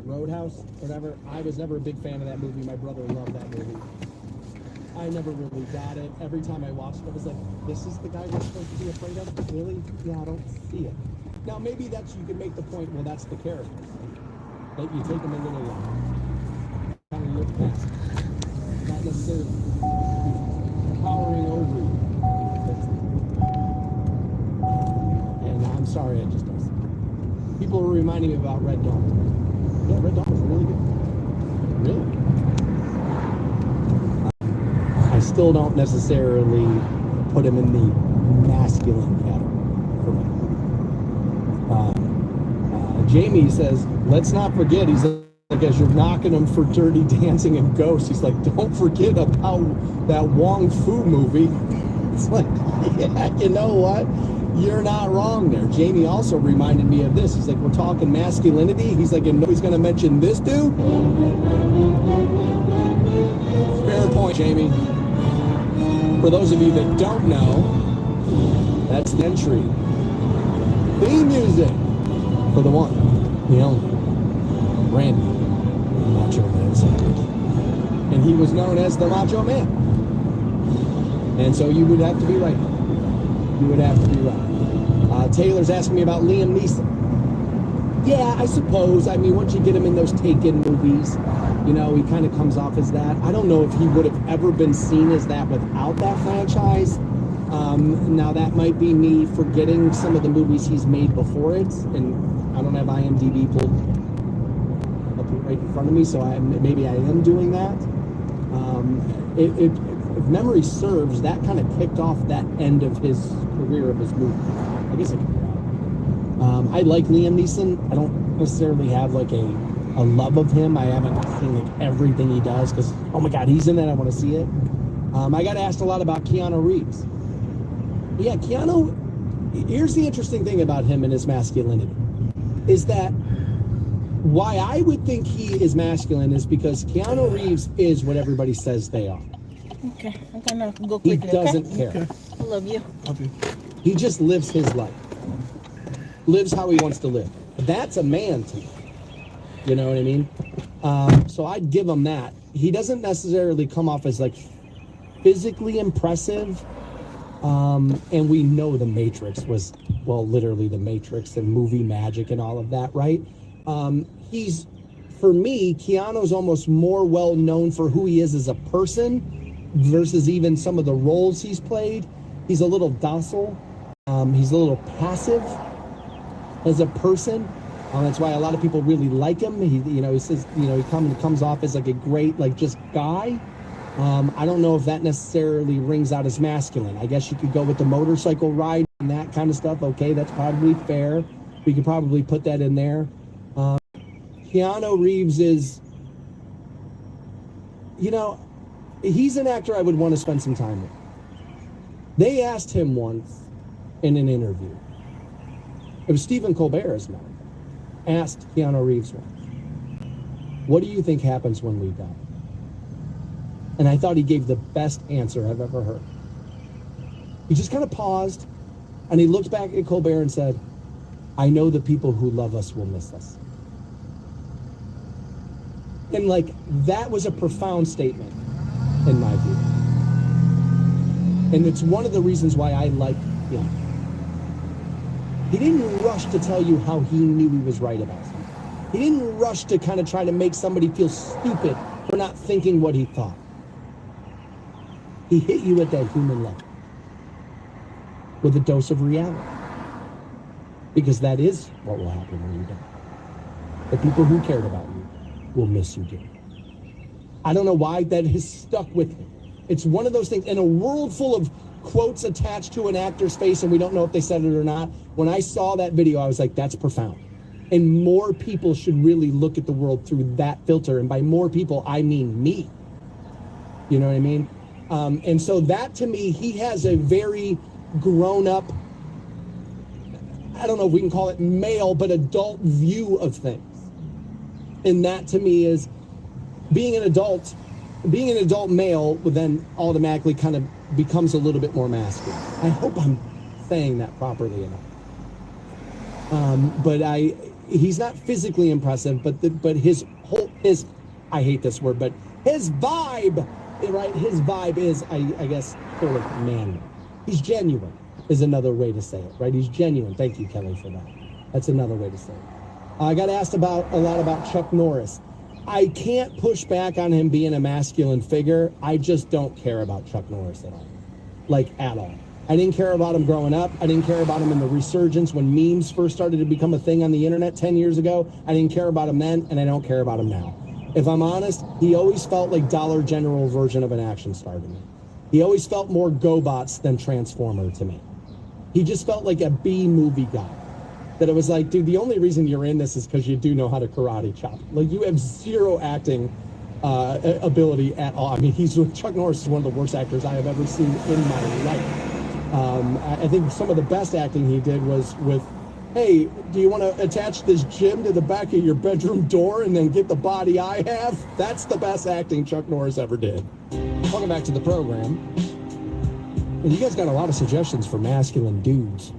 Roadhouse, whatever. I was never a big fan of that movie. My brother loved that movie. I never really got it. Every time I watched it, I was like, this is the guy we're supposed to be afraid of? Really? Yeah, I don't see it. Now, maybe you could make the point, well, that's the character. That you take them a little kind of look past. Not necessarily powering over you. And I'm sorry, I just don't see it. People were reminding me about Red Dawn. Yeah, Red Dawn was really good. Really? I still don't necessarily put him in the masculine category for me. Jamie says, let's not forget, he's like, as you're knocking him for Dirty Dancing and Ghosts, he's like, don't forget about that Wong Fu movie. It's like, yeah, you know what? You're not wrong there. Jamie also reminded me of this. He's like, we're talking masculinity. He's like, and nobody's going to mention this dude? Fair point, Jamie. For those of you that don't know, that's the entry theme music for the one, the only, Randy Macho Man Savage. And he was known as the Macho Man. And so you would have to be right. You would have to be right. Taylor's asking me about Liam Neeson. Yeah, I suppose. I mean, once you get him in those Taken movies, you know, he kind of comes off as that. I don't know if he would have ever been seen as that without that franchise. Now, that might be me forgetting some of the movies he's made before it, and I don't have IMDb pulled up right in front of me, so maybe I am doing that. If memory serves, that kind of kicked off that end of his career of his movie. I guess I can be right. I like Liam Neeson. I don't necessarily have like a love of him. I haven't seen like everything he does because, oh my God, he's in that. I want to see it. I got asked a lot about Keanu Reeves. Yeah, Keanu, here's the interesting thing about him and his masculinity, is that why I would think he is masculine is because Keanu Reeves is what everybody says they are. Okay, I'm gonna go quickly. He doesn't care. Okay. I love you. Love you. He just lives his life. Lives how he wants to live. That's a man to me. You know what I mean? So I'd give him that. He doesn't necessarily come off as like physically impressive. And we know The Matrix was, well, literally The Matrix and movie magic and all of that, right? For me, Keanu's almost more well known for who he is as a person versus even some of the roles he's played. He's a little docile. He's a little passive as a person. That's why a lot of people really like him. He says, he comes off as like a great, like just guy. I don't know if that necessarily rings out as masculine. I guess you could go with the motorcycle ride and that kind of stuff. Okay, that's probably fair. We could probably put that in there. Keanu Reeves is, he's an actor I would want to spend some time with. They asked him once in an interview. It was Stephen Colbert, as well. Asked Keanu Reeves once, what do you think happens when we die? And I thought he gave the best answer I've ever heard. He just kind of paused, and he looked back at Colbert and said, I know the people who love us will miss us. And like, that was a profound statement, in my view. And it's one of the reasons why I like him. He didn't rush to tell you how he knew he was right about something. He didn't rush to kind of try to make somebody feel stupid for not thinking what he thought. He hit you at that human level with a dose of reality. Because that is what will happen when you die. The people who cared about you will miss you dearly. I don't know why that has stuck with me. It's one of those things, in a world full of quotes attached to an actor's face, and we don't know if they said it or not. When I saw that video, I was like, that's profound. And more people should really look at the world through that filter. And by more people, I mean me. You know what I mean? And so that, to me, he has a very grown-up, I don't know if we can call it male, but adult view of things. And that, to me, is being an adult male then automatically kind of becomes a little bit more masculine. I hope I'm saying that properly enough. But he's not physically impressive, but his I hate this word, but his vibe, right? His vibe is, I guess, sort of manly. He's genuine is another way to say it, right? He's genuine. Thank you, Kelly, for that. That's another way to say it. I got asked a lot about Chuck Norris. I can't push back on him being a masculine figure. I just don't care about Chuck Norris at all. Like, at all. I didn't care about him growing up. I didn't care about him in the resurgence when memes first started to become a thing on the internet 10 years ago. I didn't care about him then, and I don't care about him now. If I'm honest, he always felt like Dollar General version of an action star to me. He always felt more GoBots than Transformer to me. He just felt like a B-movie guy. That it was like, dude, the only reason you're in this is because you do know how to karate chop. Like, you have zero acting ability at all. I mean, Chuck Norris is one of the worst actors I have ever seen in my life. I think some of the best acting he did was with, hey, do you want to attach this gym to the back of your bedroom door and then get the body I have? That's the best acting Chuck Norris ever did. Welcome back to the program. And you guys got a lot of suggestions for masculine dudes.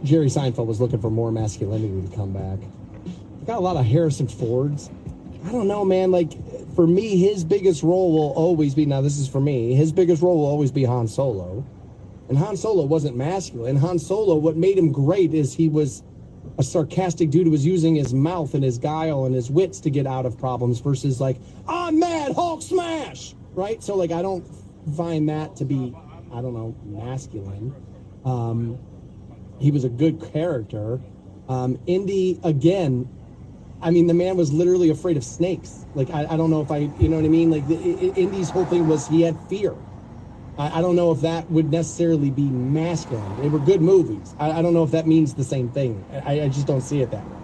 Jerry Seinfeld was looking for more masculinity to come back. Got a lot of Harrison Fords. I don't know, man. Like, for me, his biggest role will always be, now this is for me, his biggest role will always be Han Solo. And Han Solo wasn't masculine. Han Solo, what made him great is he was a sarcastic dude who was using his mouth and his guile and his wits to get out of problems versus like, I'm mad, Hulk smash! Right? So, like, I don't find that to be, I don't know, masculine. He was a good character. Indy, again, I mean, the man was literally afraid of snakes. Like, I don't know if you know what I mean? Like, Indy's whole thing was he had fear. I don't know if that would necessarily be masculine. They were good movies. I don't know if that means the same thing. I just don't see it that way.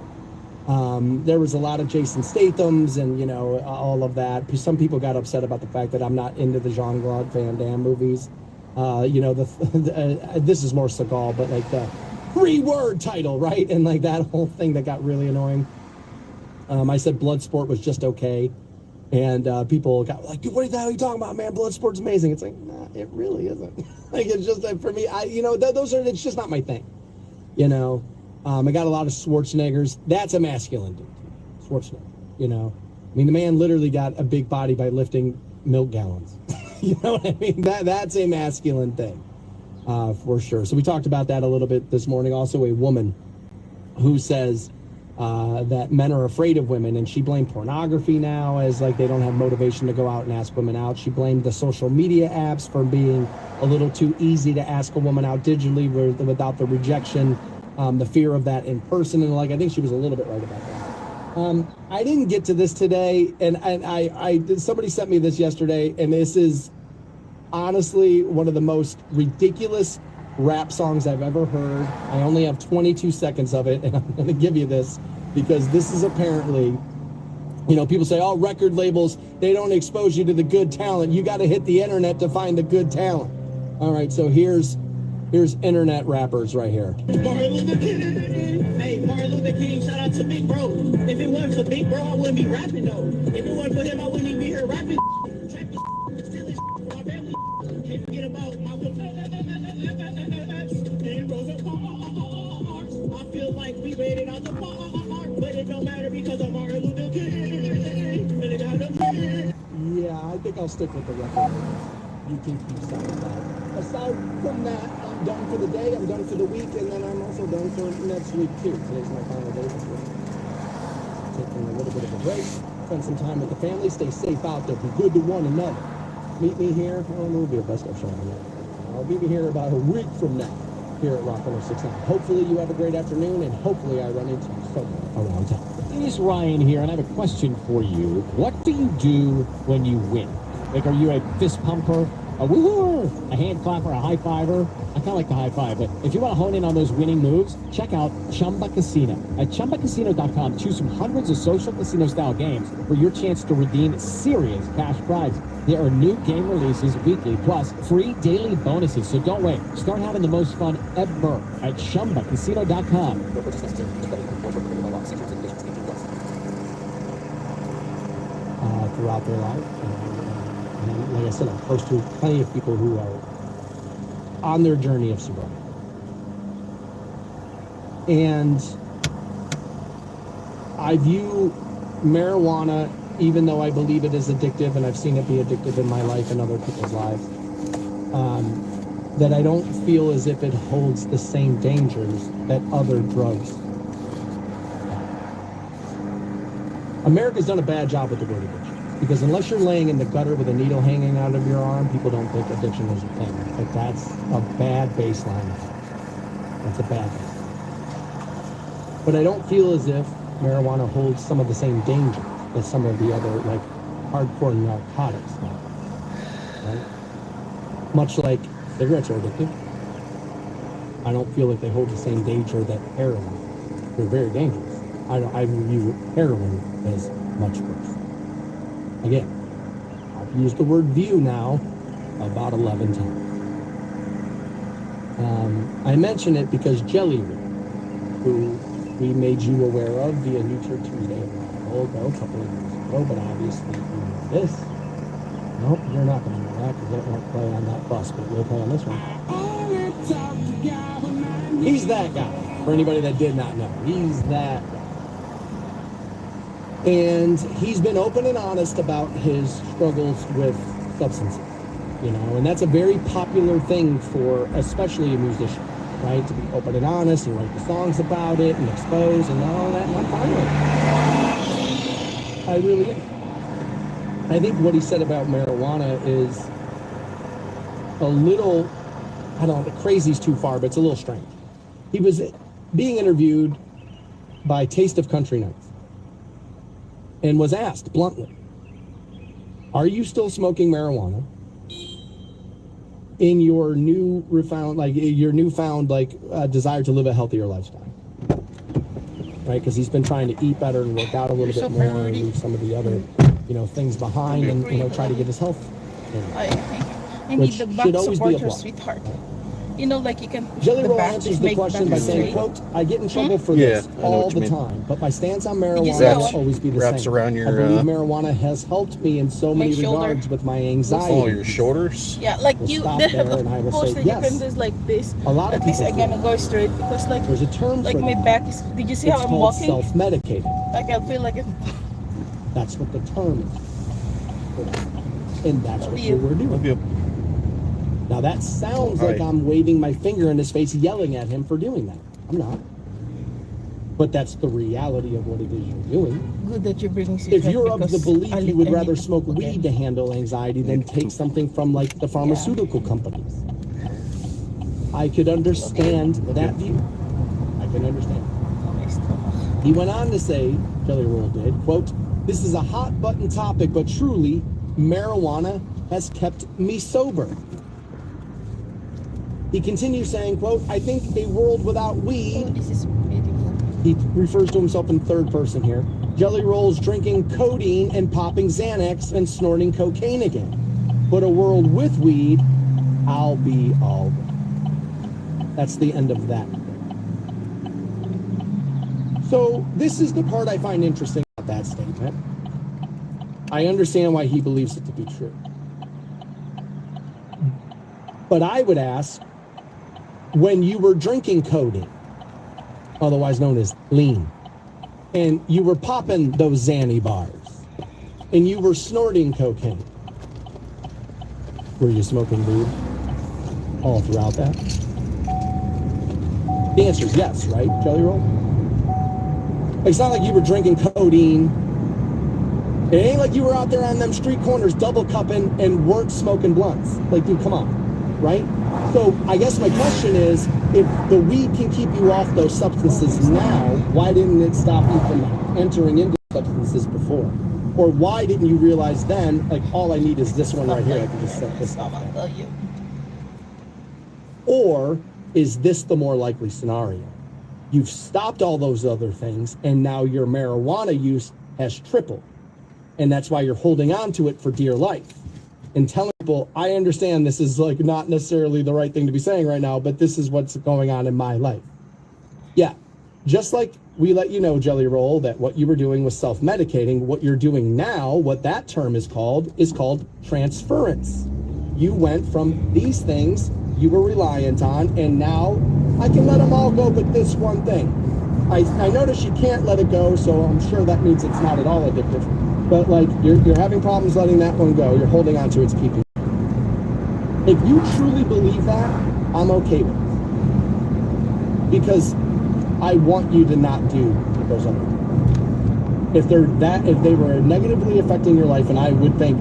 There was a lot of Jason Statham's and, you know, all of that. Some people got upset about the fact that I'm not into the Jean-Claude Van Damme movies. You know, this is more Seagal, but like the 3-word title, right? And like that whole thing that got really annoying. I said Bloodsport was just okay. And people got like, dude, what the hell are you talking about, man? Bloodsport's amazing. It's like, nah, it really isn't. Like, it's just like, for me, it's just not my thing. You know, I got a lot of Schwarzeneggers. That's a masculine dude. Schwarzenegger, you know. I mean, the man literally got a big body by lifting milk gallons. You know what I mean? That's a masculine thing, for sure. So we talked about that a little bit this morning. Also, a woman who says that men are afraid of women, and she blamed pornography now as like they don't have motivation to go out and ask women out. She blamed the social media apps for being a little too easy to ask a woman out digitally without the rejection, the fear of that in person. And like, I think she was a little bit right about that. I didn't get to this today, and somebody sent me this yesterday, and this is honestly one of the most ridiculous rap songs I've ever heard. I only have 22 seconds of it, and I'm going to give you this because this is apparently, you know, people say, oh, record labels, they don't expose you to the good talent. You got to hit the internet to find the good talent. All right, so here's internet rappers right here. Martin Luther King. Hey, Martin Luther King, shout out to Big Bro. If it wasn't for Big Bro, I wouldn't be rapping though. If it wasn't for him, I wouldn't even be here rapping. Trapping, stealing, my family. Can't forget about my and Rosa Parks. I feel like we made it out the park, but it don't matter because of Martin Luther King. Yeah, I think I'll stick with the record. You can keep that. Aside from that, I'm done for the day, I'm done for the week, and then I'm also done for next week too. Today's my final day this week. Taking a little bit of a break, spend some time with the family, stay safe out there, be good to one another. Meet me here, well, it will be a best of show. I'll be here about a week from now here at Rock 106.9. Hopefully you have a great afternoon, and hopefully I run into you somewhere around town. It is Ryan here, and I have a question for you. What do you do when you win? Like, are you a fist pumper, a woohoo, a hand clapper, a high fiver? I kind of like the high five, but if you want to hone in on those winning moves, check out Chumba Casino. At ChumbaCasino.com, choose from hundreds of social casino-style games for your chance to redeem serious cash prizes. There are new game releases weekly, plus free daily bonuses, so don't wait. Start having the most fun ever at ChumbaCasino.com. Throughout their life. And like I said, I'm close to plenty of people who are on their journey of sobriety. And I view marijuana, even though I believe it is addictive, and I've seen it be addictive in my life and other people's lives, that I don't feel as if it holds the same dangers that other drugs. America's done a bad job with the word addiction, because unless you're laying in the gutter with a needle hanging out of your arm, people don't think addiction is a thing. Like, that's a bad baseline. That's a bad baseline. But I don't feel as if marijuana holds some of the same dangers as some of the other, like, hardcore narcotics. Right? Much like cigarettes are addictive, I don't feel like they hold the same danger that heroin. They're very dangerous. I view heroin as much worse. Again, I've used the word view now about 11 times. I mention it because Jelly Roll, who we made you aware of via Neutral Tuesday a while ago, a couple of years ago, but obviously you know this. Nope, you're not going to know that because it won't play on that bus, but we'll play on this one. He's that guy. For anybody that did not know, he's that guy. And he's been open and honest about his struggles with substances, you know, and that's a very popular thing for especially a musician, right? To be open and honest and write the songs about it and expose and all that. And I'm fine with it. I really am. I think what he said about marijuana is a little, I don't know, crazy's too far, but it's a little strange. He was being interviewed by Taste of Country Nights and was asked bluntly, are you still smoking marijuana in your newfound desire to live a healthier lifestyle? Right? Because he's been trying to eat better and work out a little bit more and leave some of the other, you know, things behind and, you know, try to get his health. I need the back supporter, sweetheart. You know, like you can push Jelly the Roll back, answers the make question by back saying, straight. quote, I get in trouble for this I know all what you the mean. time, but my stance on you marijuana see will how always be the wraps same. around your, I believe marijuana has helped me in so many shoulder. regards with my anxiety. Oh, your shoulders? Yeah, like We'll you, stop they there have and I a will poster say, you yes. can do like this. A lot of At least people I'm gonna go straight because like There's a term like for my that. back is. Did you see It's how I'm called walking? self-medicating. Like I feel like it. That's what the term is. And that's what you. you were doing. Love you. Now that sounds Hi. like I'm waving my finger in his face, yelling at him for doing that. I'm not. But that's the reality of what it is you're doing. Good that you're bringing. If you're of the belief you would rather smoke okay. weed to handle anxiety than take something from like the pharmaceutical companies, I could understand that view. I can understand. He went on to say, Jelly Roll did, quote, this is a hot button topic, but truly, marijuana has kept me sober. He continues saying, quote, I think a world without Oh, weed, this is beautiful. he refers to himself in third person here, Jelly Roll's drinking codeine and popping Xanax and snorting cocaine again. But a world with weed, I'll be all right. That's the end of that. So this is the part I find interesting about that statement. I understand why he believes it to be true. But I would ask, when you were drinking codeine, otherwise known as lean, and you were popping those Xanny bars, and you were snorting cocaine, were you smoking weed all throughout that? The answer is yes, right, Jelly Roll? It's not like you were drinking codeine. It ain't like you were out there on them street corners double cupping and weren't smoking blunts. Like, dude, come on, right? So I guess my question is, if the weed can keep you off those substances now, why didn't it stop you from entering into substances before? Or why didn't you realize then, like, all I need is this one right here, I can just set this up. Or is this the more likely scenario? You've stopped all those other things, and now your marijuana use has tripled. And that's why you're holding on to it for dear life. And telling people, I understand this is like not necessarily the right thing to be saying right now, but this is what's going on in my life. Yeah, just like we let you know, Jelly Roll, that what you were doing was self-medicating, what you're doing now, what that term is called transference. You went from these things you were reliant on, and now I can let them all go but this one thing. I notice you can't let it go, so I'm sure that means it's not at all addictive. But like you're having problems letting that one go. You're holding on to its keeping. If you truly believe that, I'm okay with it. Because I want you to not do those other things. If they were negatively affecting your life, and I would think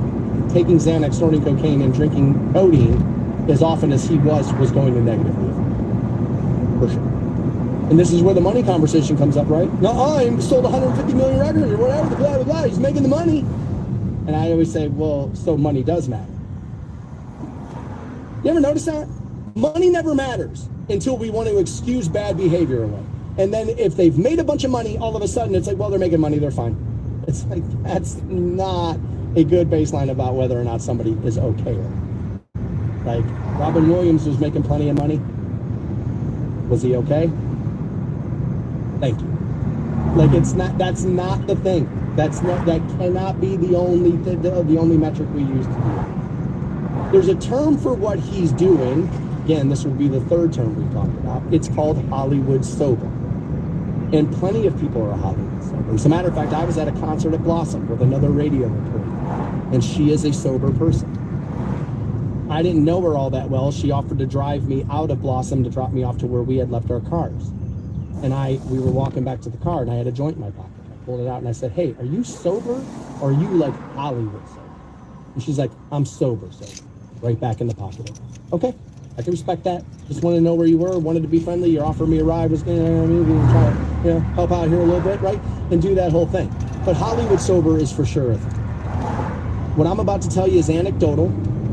taking Xanax, snorting cocaine, and drinking codeine as often as he was going to negatively affect you. For sure. And this is where the money conversation comes up, right? No, he sold 150 million records or whatever, blah, blah, blah. He's making the money. And I always say, well, so money does matter. You ever notice that? Money never matters until we want to excuse bad behavior away. And then if they've made a bunch of money, all of a sudden it's like, well, they're making money, they're fine. It's like, that's not a good baseline about whether or not somebody is okay. Like, Robin Williams was making plenty of money. Was he okay? Thank you. Like, that's not the thing. That cannot be the only metric we use to do it. There's a term for what he's doing. Again, this would be the third term we've talked about. It's called Hollywood sober. And plenty of people are Hollywood sober. As a matter of fact, I was at a concert at Blossom with another radio reporter, and she is a sober person. I didn't know her all that well. She offered to drive me out of Blossom to drop me off to where we had left our cars. And we were walking back to the car, and I had a joint in my pocket. I pulled it out, and I said, hey, are you sober, or are you, like, Hollywood sober? And she's like, I'm sober. Right back in the pocket. Okay, I can respect that. Just wanted to know where you were, wanted to be friendly. You're offering me a ride. Was going to try to help out here a little bit, right? And do that whole thing. But Hollywood sober is for sure a thing. What I'm about to tell you is anecdotal,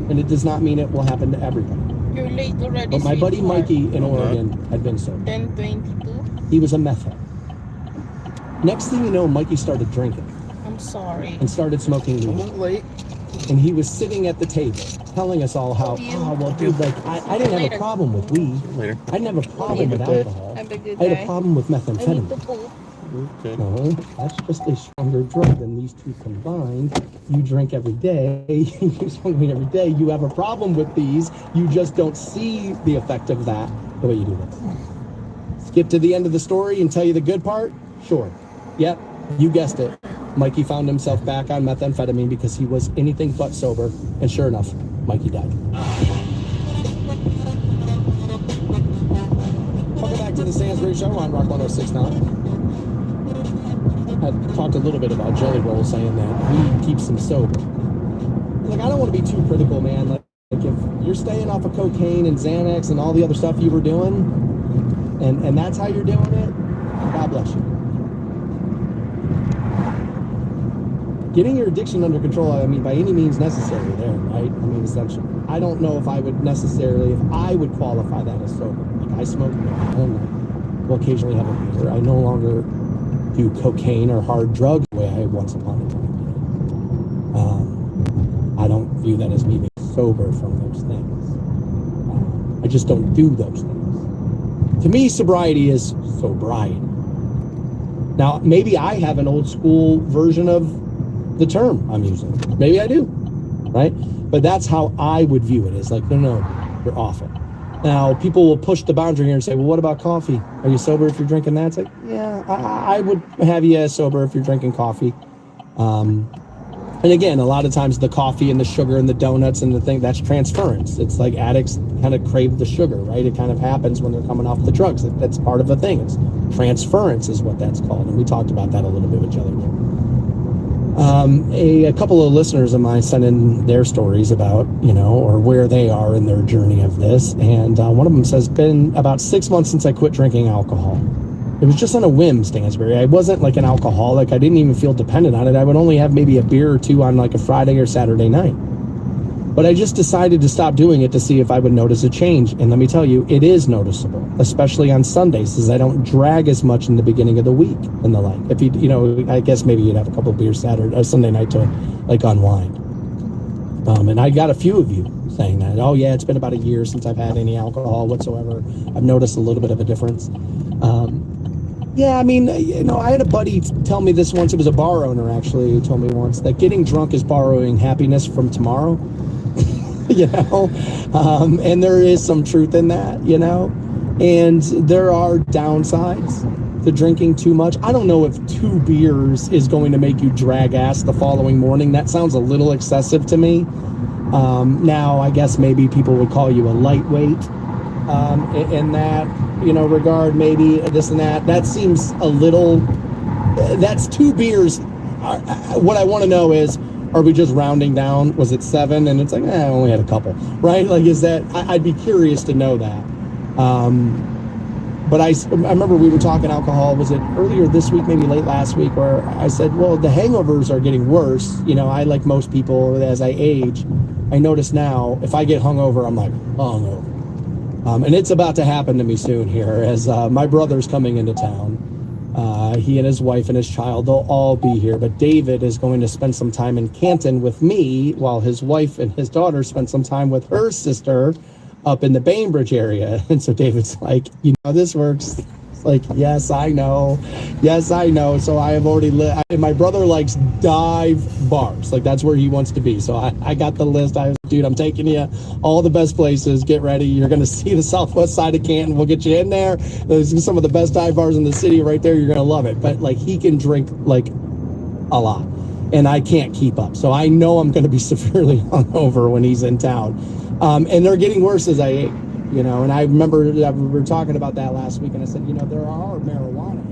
and it does not mean it will happen to everybody. You're late already. But my buddy Mikey in Oregon had been sober. 10:22. He was a meth head. Next thing you know, Mikey started drinking. I'm sorry. And started smoking weed. I'm late. And he was sitting at the table telling us all how, well, dude, like, I didn't have a problem with weed. Later. I didn't have a problem with alcohol. Have a good I had day. a problem with I need to methamphetamine. poop. Okay. No, that's just a stronger drug than these two combined. You drink every day, you smoke weed every day, you have a problem with these, you just don't see the effect of that the way you do this. Skip to the end of the story and tell you the good part? Sure. Yep, you guessed it. Mikey found himself back on methamphetamine because he was anything but sober, and sure enough, Mikey died. Welcome back to the Stansbury Show on Rock 106.9. I talked a little bit about Jelly Roll saying that weed keeps him sober. Like, I don't want to be too critical, man. Like if you're staying off of cocaine and Xanax and all the other stuff you were doing, and that's how you're doing it, God bless you. Getting your addiction under control, I mean, by any means necessary there, right? I mean, essentially. I don't know if I would qualify that as sober. Like, I smoke marijuana, will occasionally have a beer. I no longer do cocaine or hard drugs the way I once upon a time did. I don't view that as me being sober from those things. I just don't do those things. To me, sobriety is sobriety. Now, maybe I have an old school version of the term I'm using. Maybe I do, right? But that's how I would view it. It's like, no, you're off it. Now, people will push the boundary here and say, well, what about coffee? Are you sober if you're drinking that? It's like, yeah, I would have you sober if you're drinking coffee. And again, a lot of times the coffee and the sugar and the donuts and the thing, that's transference. It's like addicts kind of crave the sugar, right? It kind of happens when they're coming off the drugs. That's part of the thing. It's transference is what that's called. And we talked about that a little bit with Jelly Roll. A couple of listeners of mine sent in their stories about, or where they are in their journey of this. And one of them says, been about 6 months since I quit drinking alcohol. It was just on a whim, Stansbury. I wasn't like an alcoholic. I didn't even feel dependent on it. I would only have maybe a beer or two on like a Friday or Saturday night. But I just decided to stop doing it to see if I would notice a change. And let me tell you, it is noticeable, especially on Sundays, as I don't drag as much in the beginning of the week and the like. If you, I guess maybe you'd have a couple of beers Saturday or Sunday night to like unwind. And I got a few of you saying that. Oh yeah, it's been about a year since I've had any alcohol whatsoever. I've noticed a little bit of a difference. Yeah, I mean, I had a buddy tell me this once. It was a bar owner, actually, who told me once that getting drunk is borrowing happiness from tomorrow. And there is some truth in that, and there are downsides. to drinking too much. I don't know if 2 beers is going to make you drag ass the following morning. That sounds a little excessive to me. Now, I guess maybe people would call you a lightweight in that, regard, maybe this and that. That seems a little, that's 2 beers. What I want to know is, are we just rounding down? Was it 7? And it's like, I only had a couple, right? Like, is that, I'd be curious to know that. But I remember we were talking alcohol, was it earlier this week, maybe late last week, where I said, well, the hangovers are getting worse. I, like most people, as I age, I notice now, if I get hungover, I'm like, hungover. And it's about to happen to me soon here, as my brother's coming into town. He and his wife and his child, they'll all be here. But David is going to spend some time in Canton with me, while his wife and his daughter spend some time with her sister up in the Bainbridge area. And so David's like, how this works? It's like, yes, I know. So I have already my brother likes dive bars. Like, that's where he wants to be. So I got the list. Dude, I'm taking you all the best places. Get ready. You're going to see the southwest side of Canton. We'll get you in there. There's some of the best dive bars in the city right there. You're going to love it. But like, he can drink like a lot, and I can't keep up. So I know I'm going to be severely hungover when he's in town. And they're getting worse as I age, and I remember that we were talking about that last week, and I said, there are marijuana.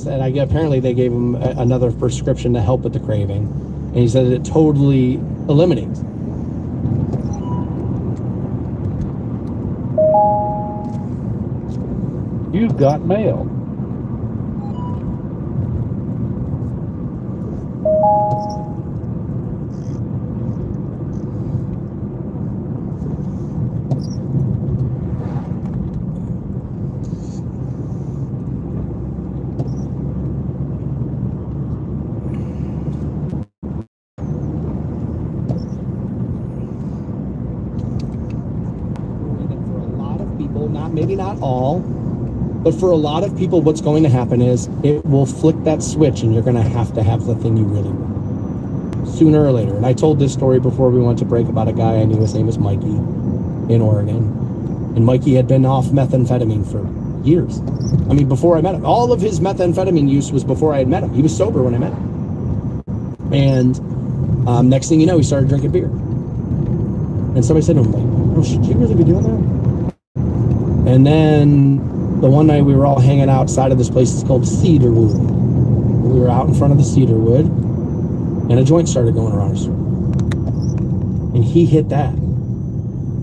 And apparently they gave him another prescription to help with the craving, and he said it totally eliminates. You've got mail. Maybe not all, but for a lot of people, what's going to happen is it will flick that switch, and you're going to have the thing you really want sooner or later. And I told this story before we went to break about a guy I knew. His name was Mikey in Oregon, and Mikey had been off methamphetamine for years. I mean, before I met him, all of his methamphetamine use was before I had met him. He was sober when I met him, and next thing you know, he started drinking beer. And somebody said to him, like, "Oh, should you really be doing that?" And then the one night we were all hanging outside of this place. It's called Cedarwood. We were out in front of the Cedarwood, and a joint started going around us. And he hit that.